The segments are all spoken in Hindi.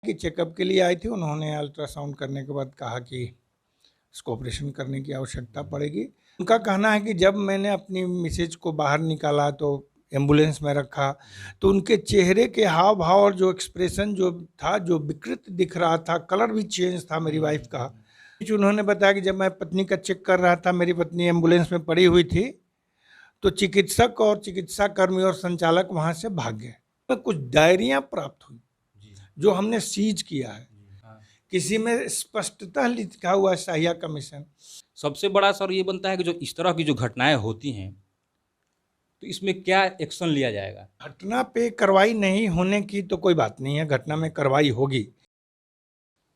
कि चेकअप के लिए आई थी। उन्होंने अल्ट्रासाउंड करने के बाद कहा कि इसको ऑपरेशन करने की आवश्यकता पड़ेगी। उनका कहना है कि जब मैंने अपनी मिसेज को बाहर निकाला तो एम्बुलेंस में रखा, तो उनके चेहरे के हाव भाव और जो एक्सप्रेशन जो था, जो विकृत दिख रहा था, कलर भी चेंज था मेरी वाइफ का। उन्होंने बताया कि जब मैं पत्नी का चेक कर रहा था, मेरी पत्नी एम्बुलेंस में पड़ी हुई थी, तो चिकित्सक और चिकित्सा कर्मी और संचालक वहां से भाग गए। कुछ डायरियां प्राप्त हुई जो हमने सीज किया है। किसी में स्पष्टतः लिखा हुआ है शाहिया कमीशन। सबसे बड़ा सर ये बनता है कि जो इस तरह की जो घटनाएं होती हैं तो इसमें क्या एक्शन लिया जाएगा? घटना पे कार्रवाई नहीं होने की तो कोई बात नहीं है, घटना में कार्रवाई होगी।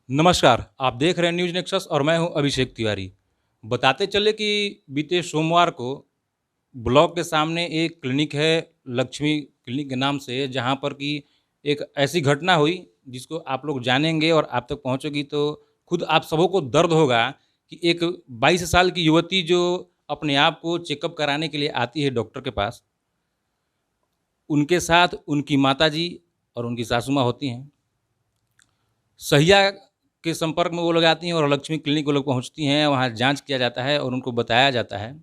नमस्कार, आप देख रहे हैं न्यूज़ नेक्सस और मैं हूं अभिषेक तिवारी। बताते चले कि बीते सोमवार को ब्लॉक के सामने एक क्लिनिक है, लक्ष्मी क्लिनिक के नाम से, जहां पर कि एक ऐसी घटना हुई जिसको आप लोग जानेंगे और आप तक पहुंचेगी तो खुद आप सबों को दर्द होगा कि एक 22 साल की युवती जो अपने आप को चेकअप कराने के लिए आती है डॉक्टर के पास, उनके साथ उनकी माताजी और उनकी सासू माँ होती हैं। सहिया के संपर्क में वो लोग आती हैं और लक्ष्मी क्लिनिक वो लोग पहुँचती हैं। वहाँ जांच किया जाता है और उनको बताया जाता है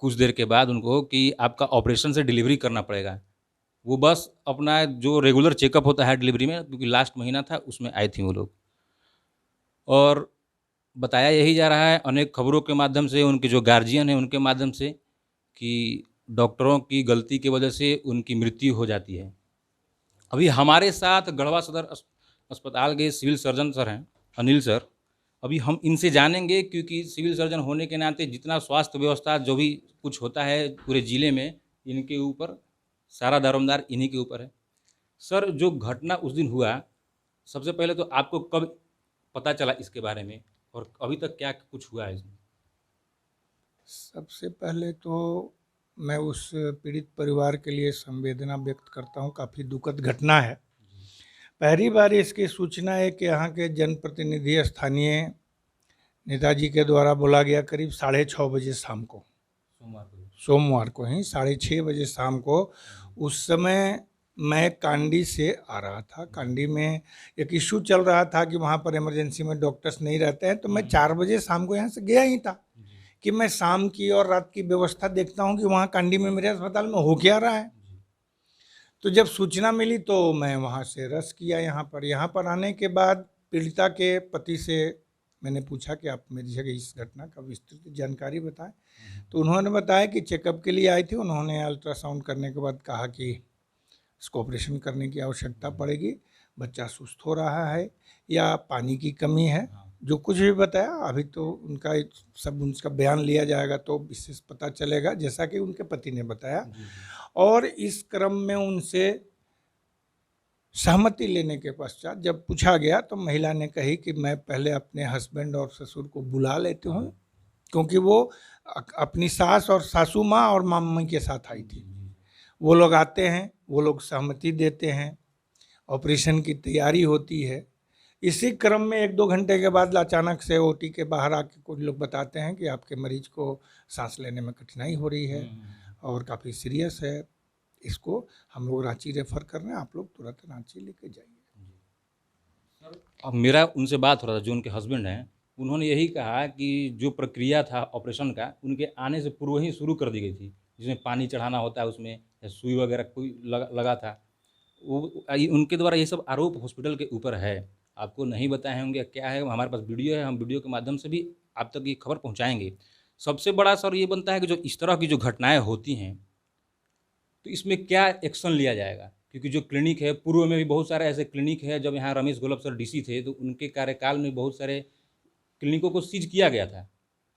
कुछ देर के बाद उनको कि आपका ऑपरेशन से डिलीवरी करना पड़ेगा। वो बस अपना जो रेगुलर चेकअप होता है डिलीवरी में, क्योंकि लास्ट महीना था, उसमें आई थी वो लोग। और बताया यही जा रहा है अनेक खबरों के माध्यम से, उनके जो गार्जियन हैं उनके माध्यम से, कि डॉक्टरों की गलती की वजह से उनकी मृत्यु हो जाती है। अभी हमारे साथ गढ़वा सदर अस्पताल के सिविल सर्जन सर हैं, अनिल सर। अभी हम इनसे जानेंगे, क्योंकि सिविल सर्जन होने के नाते जितना स्वास्थ्य व्यवस्था जो भी कुछ होता है पूरे ज़िले में, इनके ऊपर सारा दारोमदार इन्हीं के ऊपर है। सर, जो घटना उस दिन हुआ, सबसे पहले तो आपको कब पता चला इसके बारे में और अभी तक क्या कुछ हुआ है इसमें? सबसे पहले तो मैं उस पीड़ित परिवार के लिए संवेदना व्यक्त करता हूँ। काफ़ी दुखद घटना है। पहली बार इसकी सूचना है कि यहाँ के जनप्रतिनिधि स्थानीय नेताजी के द्वारा बोला गया करीब 6:30 बजे शाम को, सोमवार को ही 6:30 बजे शाम को। उस समय मैं कांडी से आ रहा था। कांडी में एक इशू चल रहा था कि वहाँ पर इमरजेंसी में डॉक्टर्स नहीं रहते हैं, तो मैं 4 बजे शाम को यहाँ से गया ही था कि मैं शाम की और रात की व्यवस्था देखता हूँ कि वहाँ कांडी में मेरे अस्पताल में हो क्या रहा है। तो जब सूचना मिली तो मैं वहाँ से रस किया यहाँ पर। यहाँ पर आने के बाद पीड़िता के पति से मैंने पूछा कि आप मेरी जगह इस घटना का विस्तृत जानकारी बताएं। तो उन्होंने बताया कि चेकअप के लिए आई थी। उन्होंने अल्ट्रासाउंड करने के बाद कहा कि इसको ऑपरेशन करने की आवश्यकता पड़ेगी, बच्चा सुस्त हो रहा है या पानी की कमी है, जो कुछ भी बताया। अभी तो उनका बयान लिया जाएगा तो विशेष पता चलेगा, जैसा कि उनके पति ने बताया। और इस क्रम में उनसे सहमति लेने के पश्चात जब पूछा गया तो महिला ने कही कि मैं पहले अपने हस्बैंड और ससुर को बुला लेती हूँ, क्योंकि वो अपनी सास और सासू माँ और मम्मी के साथ आई थी। वो लोग आते हैं, वो लोग सहमति देते हैं, ऑपरेशन की तैयारी होती है। इसी क्रम में 1-2 घंटे के बाद अचानक से ओटी के बाहर आके कुछ लोग बताते हैं कि आपके मरीज को सांस लेने में कठिनाई हो रही है और काफ़ी सीरियस है, इसको हम लोग रांची रेफर कर रहे हैं, आप लोग तुरंत रांची लेके जाइए। अब मेरा उनसे बात हो रहा था, जो उनके हस्बैंड हैं, उन्होंने यही कहा कि जो प्रक्रिया था ऑपरेशन का, उनके आने से पूर्व ही शुरू कर दी गई थी, जिसमें पानी चढ़ाना होता है, उसमें या सुई वगैरह कोई लगा था। वो उनके द्वारा ये सब आरोप हॉस्पिटल के ऊपर है। आपको नहीं बताए होंगे क्या है, हमारे पास वीडियो है, हम वीडियो के माध्यम से भी आप तक ये खबर पहुँचाएँगे। सबसे बड़ा सर ये बनता है कि जो इस तरह की जो घटनाएँ होती हैं तो इसमें क्या एक्शन लिया जाएगा? क्योंकि जो क्लिनिक है, पूर्व में भी बहुत सारे ऐसे क्लिनिक है, जब यहाँ रमेश गोलब सर डीसी थे तो उनके कार्यकाल में बहुत सारे क्लिनिकों को सीज किया गया था।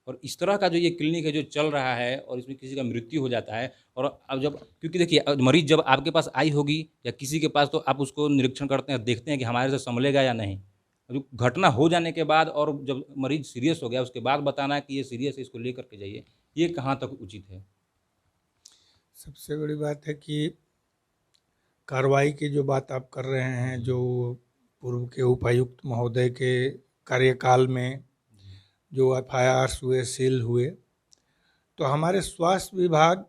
और इस तरह का जो ये क्लिनिक है जो चल रहा है और इसमें किसी का मृत्यु हो जाता है, और अब जब, क्योंकि देखिए मरीज जब आपके पास आई होगी या किसी के पास, तो आप उसको निरीक्षण करते हैं, देखते हैं कि हमारे से संभलेगा या नहीं। जो घटना हो जाने के बाद और जब मरीज सीरियस हो गया उसके बाद बताना कि ये सीरियस है, इसको लेकर के जाइए, ये कहाँ तक उचित है? सबसे बड़ी बात है कि कार्रवाई की जो बात आप कर रहे हैं, जो पूर्व के उपायुक्त महोदय के कार्यकाल में जो एफआईआर हुए, सील हुए, तो हमारे स्वास्थ्य विभाग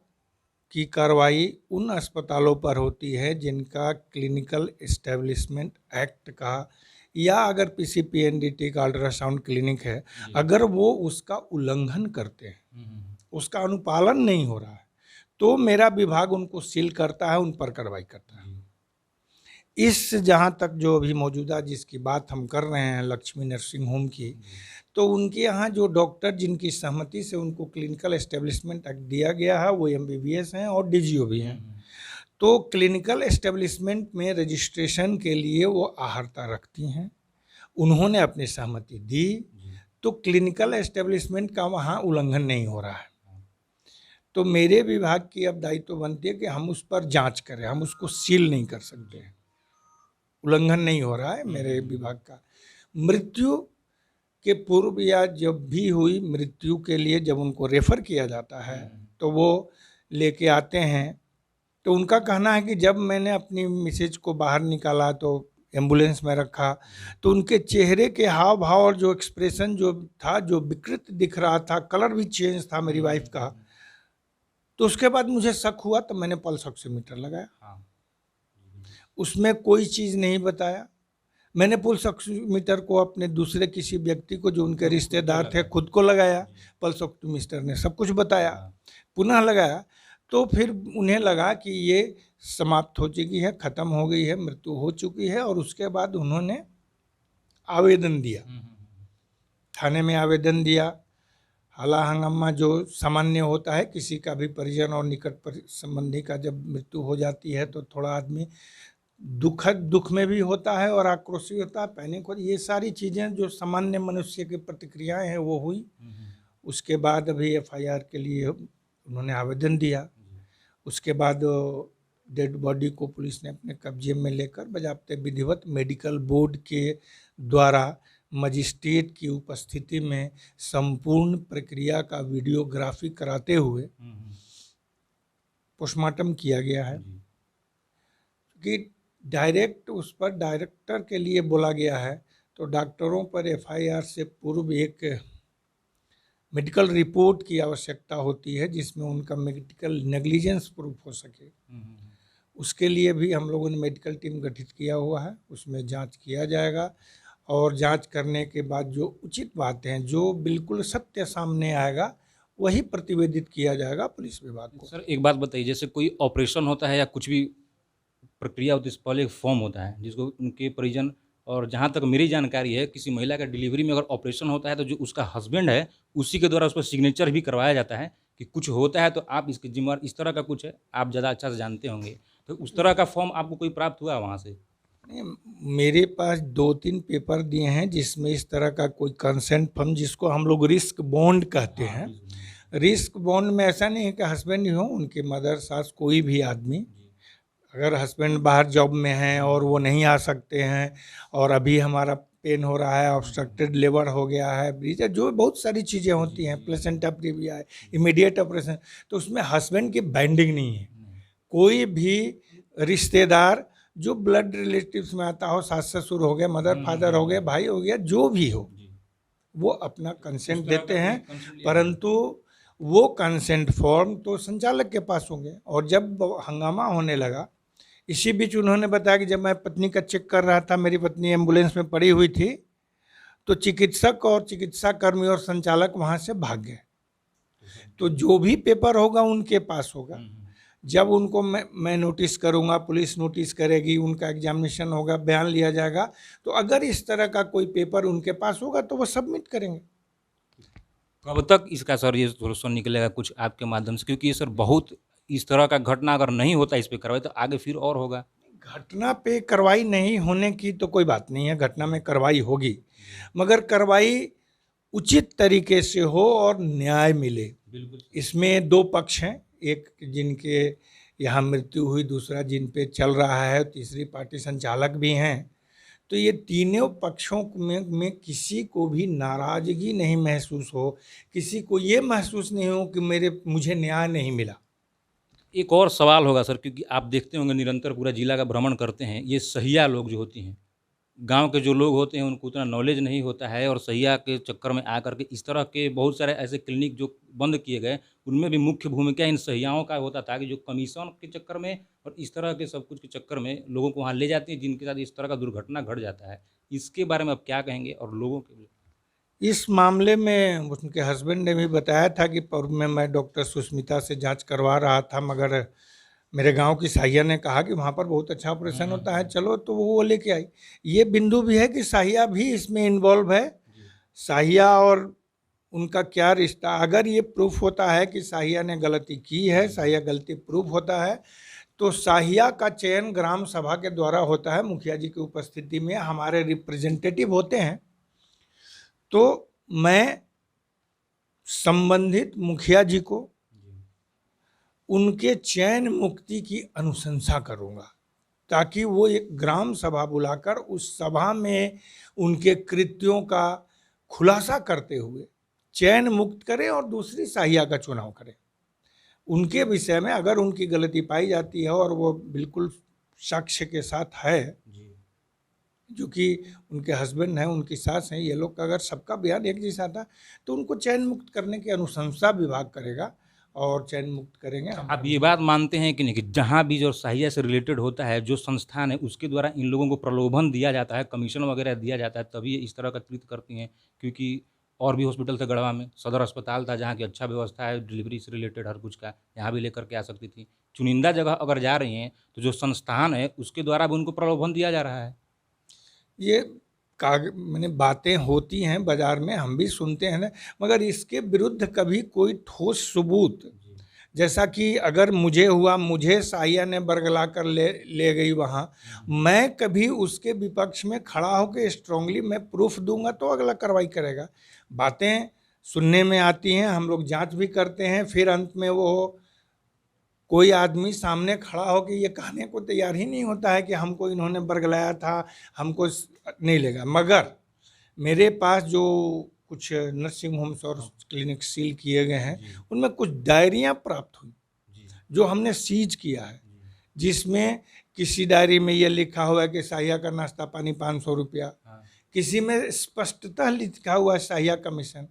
की कार्रवाई उन अस्पतालों पर होती है जिनका क्लिनिकल एस्टेब्लिशमेंट एक्ट का या अगर पीसीपीएनडीटी का अल्ट्रासाउंड क्लिनिक है, अगर वो उसका उल्लंघन करते हैं, उसका अनुपालन नहीं हो रहा है, तो मेरा विभाग उनको सील करता है, उन पर कार्रवाई करता है। इस जहाँ तक जो अभी मौजूदा जिसकी बात हम कर रहे हैं लक्ष्मी नर्सिंग होम की, तो उनके यहाँ जो डॉक्टर जिनकी सहमति से उनको क्लिनिकल एस्टेब्लिशमेंट एक्ट दिया गया है वो एमबीबीएस हैं और डीजीओ भी हैं। तो क्लिनिकल एस्टेब्लिशमेंट में रजिस्ट्रेशन के लिए वो अहर्ता रखती हैं, उन्होंने अपनी सहमति दी, तो क्लिनिकल एस्टेब्लिशमेंट का वहाँ उल्लंघन नहीं हो रहा है। तो मेरे विभाग की अब दायित्व बनती है कि हम उस पर जांच करें, हम उसको सील नहीं कर सकते हैं, उल्लंघन नहीं हो रहा है मेरे विभाग का। मृत्यु के पूर्व या जब भी हुई मृत्यु के लिए जब उनको रेफ़र किया जाता है तो वो लेके आते हैं, तो उनका कहना है कि जब मैंने अपनी मिसेज को बाहर निकाला तो एम्बुलेंस में रखा, तो उनके चेहरे के हाव भाव और जो एक्सप्रेशन जो था, जो विकृत दिख रहा था, कलर भी चेंज था मेरी वाइफ का, तो उसके बाद मुझे शक हुआ, तो मैंने पल्स ऑक्सीमीटर लगाया। उसमें कोई चीज़ नहीं बताया। मैंने पल्स ऑक्सीमीटर को अपने दूसरे किसी व्यक्ति को जो उनके रिश्तेदार थे खुद को लगाया, पल्स ऑक्सीमीटर ने सब कुछ बताया, पुनः लगाया, तो फिर उन्हें लगा कि ये समाप्त हो चुकी है, ख़त्म हो गई है, मृत्यु हो चुकी है, और उसके बाद उन्होंने आवेदन दिया, थाने में आवेदन दिया। हला हंगामा जो सामान्य होता है, किसी का भी परिजन और निकट संबंधी का जब मृत्यु हो जाती है तो थोड़ा आदमी दुख में भी होता है और आक्रोशित होता है, पैनिक हो, ये सारी चीज़ें जो सामान्य मनुष्य की प्रतिक्रियाएं हैं वो हुई। उसके बाद अभी एफआईआर के लिए उन्होंने आवेदन दिया। उसके बाद डेड बॉडी को पुलिस ने अपने कब्जे में लेकर बजाबते विधिवत मेडिकल बोर्ड के द्वारा मजिस्ट्रेट की उपस्थिति में संपूर्ण प्रक्रिया का वीडियोग्राफी कराते हुए पोस्टमार्टम किया गया है कि डायरेक्ट उस पर डायरेक्टर के लिए बोला गया है, तो डॉक्टरों पर एफआईआर से पूर्व एक मेडिकल रिपोर्ट की आवश्यकता होती है जिसमें उनका मेडिकल नेग्लिजेंस प्रूफ हो सके। उसके लिए भी हम लोगों ने मेडिकल टीम गठित किया हुआ है, उसमें जांच किया जाएगा और जांच करने के बाद जो उचित बातें हैं, जो बिल्कुल सत्य सामने आएगा, वही प्रतिवेदित किया जाएगा पुलिस विभाग को। सर एक बात बताइए, जैसे कोई ऑपरेशन होता है या कुछ भी प्रक्रिया होती है, इससे पहले एक फॉर्म होता है जिसको उनके परिजन, और जहाँ तक मेरी जानकारी है किसी महिला का डिलीवरी में अगर ऑपरेशन होता है तो जो उसका हस्बैंड है उसी के द्वारा उस पर सिग्नेचर भी करवाया जाता है कि कुछ होता है तो आप इसके जिम्मेवार, इस तरह का कुछ है, आप ज़्यादा अच्छा से जानते होंगे, तो उस तरह का फॉर्म आपको कोई प्राप्त हुआ वहाँ से? नहीं, मेरे पास 2-3 पेपर दिए हैं जिसमें इस तरह का कोई कंसेंट फॉर्म, जिसको हम लोग रिस्क बॉन्ड कहते हैं। रिस्क बॉन्ड में ऐसा नहीं है कि हस्बैंड ही हो, उनके मदर, सास, कोई भी आदमी, अगर हस्बैंड बाहर जॉब में हैं और वो नहीं आ सकते हैं और अभी हमारा पेन हो रहा है, ऑब्स्ट्रक्टेड लेबर हो गया है, ब्रीच, जो बहुत सारी चीज़ें होती हैं, प्लेसेंटा प्रीविया है, इमीडिएट ऑपरेशन, तो उसमें हस्बैंड की बाइंडिंग नहीं है। कोई भी रिश्तेदार जो ब्लड रिलेटिव्स में आता हो, सास ससुर हो गए, मदर फादर हो गए, भाई हो गया, जो भी हो, वो अपना कंसेंट देते हैं, परंतु वो कंसेंट फॉर्म तो संचालक के पास होंगे। और जब हंगामा होने लगा, इसी बीच उन्होंने बताया कि जब मैं पत्नी का चेक कर रहा था, मेरी पत्नी एम्बुलेंस में पड़ी हुई थी, तो चिकित्सक और चिकित्सा कर्मी और संचालक वहाँ से भाग गए। तो जो भी पेपर होगा उनके पास होगा। जब उनको मैं नोटिस करूँगा, पुलिस नोटिस करेगी, उनका एग्जामिनेशन होगा, बयान लिया जाएगा, तो अगर इस तरह का कोई पेपर उनके पास होगा तो वो सबमिट करेंगे। कब तक इसका सर ये सोल्यूशन निकलेगा कुछ आपके माध्यम से, क्योंकि ये सर बहुत इस तरह का घटना अगर नहीं होता इस पर कार्रवाई तो आगे फिर और होगा। घटना पे कार्रवाई नहीं होने की तो कोई बात नहीं है, घटना में कार्रवाई होगी, मगर कार्रवाई उचित तरीके से हो और न्याय मिले। बिल्कुल। इसमें 2 पक्ष हैं, एक जिनके यहाँ मृत्यु हुई, दूसरा जिन पे चल रहा है, तीसरी पार्टी संचालक भी हैं। तो ये तीनों पक्षों में किसी को भी नाराज़गी नहीं महसूस हो, किसी को ये महसूस नहीं हो कि मुझे न्याय नहीं मिला। एक और सवाल होगा सर, क्योंकि आप देखते होंगे निरंतर पूरा जिला का भ्रमण करते हैं, ये सहिया लोग जो होती हैं गांव के जो लोग होते हैं उनको उतना नॉलेज नहीं होता है और सहिया के चक्कर में आकर के इस तरह के बहुत सारे ऐसे क्लिनिक जो बंद किए गए, उनमें भी मुख्य भूमिका इन सहियाओं का होता था कि जो कमीशन के चक्कर में और इस तरह के सब कुछ के चक्कर में लोगों को वहाँ ले जाते हैं, जिनके साथ इस तरह का दुर्घटना घट जाता है। इसके बारे में आप क्या कहेंगे? और लोगों के लिए इस मामले में उनके हस्बैंड ने भी बताया था कि पूर्व में मैं डॉक्टर सुष्मिता से जांच करवा रहा था, मगर मेरे गांव की साहिया ने कहा कि वहाँ पर बहुत अच्छा ऑपरेशन होता है, चलो, तो वो लेके आई। ये बिंदु भी है कि साहिया भी इसमें इन्वॉल्व है। साहिया और उनका क्या रिश्ता, अगर ये प्रूफ होता है कि साहिया ने गलती की है, साहिया गलती प्रूफ होता है, तो साहिया का चयन ग्राम सभा के द्वारा होता है, मुखिया जी की उपस्थिति में हमारे रिप्रेजेंटेटिव होते हैं। तो मैं संबंधित मुखिया जी को उनके चयन मुक्ति की अनुशंसा करूंगा, ताकि वो एक ग्राम सभा बुलाकर उस सभा में उनके कृत्यों का खुलासा करते हुए चयन मुक्त करें और दूसरी साहिया का चुनाव करें। उनके विषय में अगर उनकी गलती पाई जाती है और वो बिल्कुल साक्ष्य के साथ है, जो कि उनके हस्बैंड हैं, उनकी सास हैं, ये लोग का अगर सबका बयान एक जैसा था, तो उनको चयन मुक्त करने की अनुशंसा विभाग करेगा और चयन मुक्त करेंगे। आप ये बात मानते हैं कि नहीं कि जहाँ भी जो साहिया से रिलेटेड होता है, जो संस्थान है, उसके द्वारा इन लोगों को प्रलोभन दिया जाता है, कमीशन वगैरह दिया जाता है, तभी ये इस तरह का कृत्य करती हैं? क्योंकि और भी हॉस्पिटल थे गढ़वा में, सदर अस्पताल था जहाँ की अच्छा व्यवस्था है डिलीवरी से रिलेटेड हर कुछ का, यहाँ भी लेकर के आ सकती थी। चुनिंदा जगह अगर जा रही हैं तो जो संस्थान है उसके द्वारा भी उनको प्रलोभन दिया जा रहा है। ये मैंने बातें होती हैं बाजार में, हम भी सुनते हैं ना, मगर इसके विरुद्ध कभी कोई ठोस सबूत, जैसा कि अगर मुझे हुआ, मुझे साहिया ने बरगला कर ले गई वहाँ, मैं कभी उसके विपक्ष में खड़ा होकर स्ट्रांगली मैं प्रूफ दूंगा तो अगला कार्रवाई करेगा। बातें सुनने में आती हैं, हम लोग जांच भी करते हैं, फिर अंत में वो कोई आदमी सामने खड़ा हो कि ये कहने को तैयार ही नहीं होता है कि हमको इन्होंने बरगलाया था, हमको नहीं लेगा। मगर मेरे पास जो कुछ नर्सिंग होम्स और क्लिनिक सील किए गए हैं, उनमें कुछ डायरियां प्राप्त हुई जो हमने सीज किया है, जिसमें किसी डायरी में ये लिखा हुआ है कि साहिया का नाश्ता पानी 500 रुपया, किसी में स्पष्टतः लिखा हुआ है साहिया कमीशन।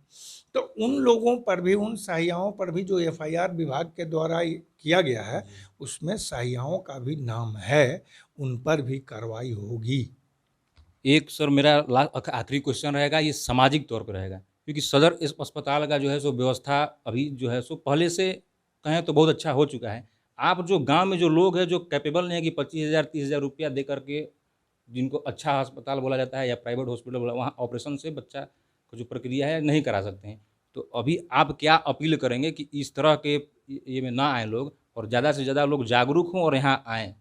तो उन लोगों पर भी, उन साहियाओं पर भी जो एफआईआर विभाग के द्वारा किया गया है, उसमें साहियाओं का भी नाम है, उन पर भी कार्रवाई होगी। एक सर मेरा आखिरी क्वेश्चन रहेगा, ये सामाजिक तौर पर रहेगा, क्योंकि सदर इस अस्पताल का जो है सो व्यवस्था अभी जो है सो पहले से कहें तो बहुत अच्छा हो चुका है। आप जो गांव में जो लोग हैं जो कैपेबल नहीं है कि 25,000 30,000 रुपया दे करके, जिनको अच्छा अस्पताल बोला जाता है या प्राइवेट हॉस्पिटल बोला, वहाँ ऑपरेशन से बच्चा का जो प्रक्रिया है नहीं करा सकते हैं, तो अभी आप क्या अपील करेंगे कि इस तरह के ये में ना आए लोग और ज़्यादा से ज़्यादा लोग जागरूक हों और यहाँ आएँ?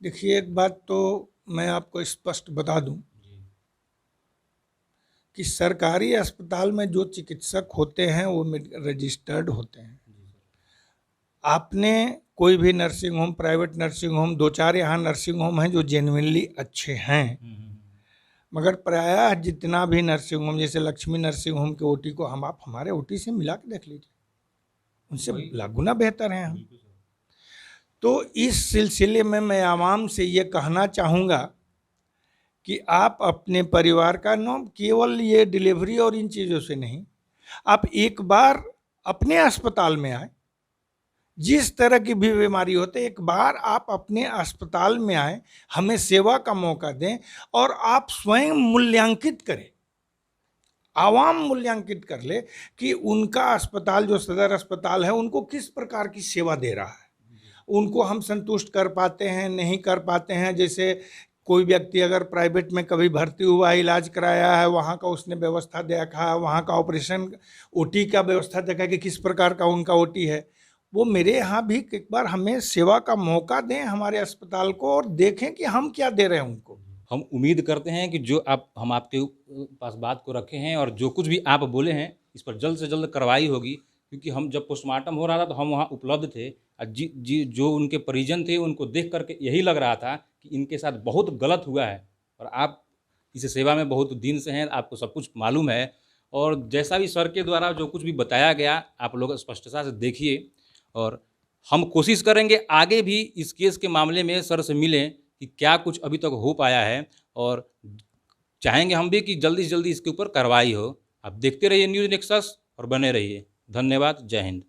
देखिए, एक बात तो मैं आपको स्पष्ट बता दूं कि सरकारी अस्पताल में जो चिकित्सक होते हैं वो रजिस्टर्ड होते हैं। आपने कोई भी nursing home, private nursing home, 2-4 यहाँ नर्सिंग होम हैं जो जेन्युइनली अच्छे हैं, मगर प्रायः जितना भी नर्सिंग होम, जैसे लक्ष्मी नर्सिंग होम के ओटी को आप हमारे ओटी से मिला के देख लीजिए, उनसे लाखगुना बेहतर हैं हम। तो इस सिलसिले में मैं आवाम से ये कहना चाहूँगा कि आप अपने परिवार का, न केवल ये डिलीवरी और इन चीज़ों से नहीं, आप एक बार अपने अस्पताल में आए, जिस तरह की भी बीमारी होते, एक बार आप अपने अस्पताल में आए, हमें सेवा का मौका दें और आप स्वयं मूल्यांकित करें, आवाम मूल्यांकित कर ले कि उनका अस्पताल, जो सदर अस्पताल है, उनको किस प्रकार की सेवा दे रहा है, उनको हम संतुष्ट कर पाते हैं, नहीं कर पाते हैं। जैसे कोई व्यक्ति अगर प्राइवेट में कभी भर्ती हुआ, इलाज कराया है, वहाँ का उसने व्यवस्था देखा, वहाँ का ऑपरेशन ओटी का व्यवस्था देखा कि किस प्रकार का उनका ओटी है, वो मेरे यहाँ भी एक बार हमें सेवा का मौका दें हमारे अस्पताल को, और देखें कि हम क्या दे रहे हैं उनको। हम उम्मीद करते हैं कि जो हम आपके पास बात को रखे हैं और जो कुछ भी आप बोले हैं, इस पर जल्द से जल्द कार्रवाई होगी, क्योंकि हम जब पोस्टमार्टम हो रहा था तो हम वहाँ उपलब्ध थे। जो उनके परिजन थे उनको देख करके यही लग रहा था कि इनके साथ बहुत गलत हुआ है, और आप इस सेवा में बहुत दिन से हैं, आपको सब कुछ मालूम है। और जैसा भी सर के द्वारा जो कुछ भी बताया गया, आप लोग स्पष्टता से देखिए, और हम कोशिश करेंगे आगे भी इस केस के मामले में सर से मिलें कि क्या कुछ अभी तक हो पाया है, और चाहेंगे हम भी कि जल्दी से जल्दी इसके ऊपर कार्रवाई हो। आप देखते रहिए न्यूज़ नेक्सस और बने रहिए। धन्यवाद। जय हिंद।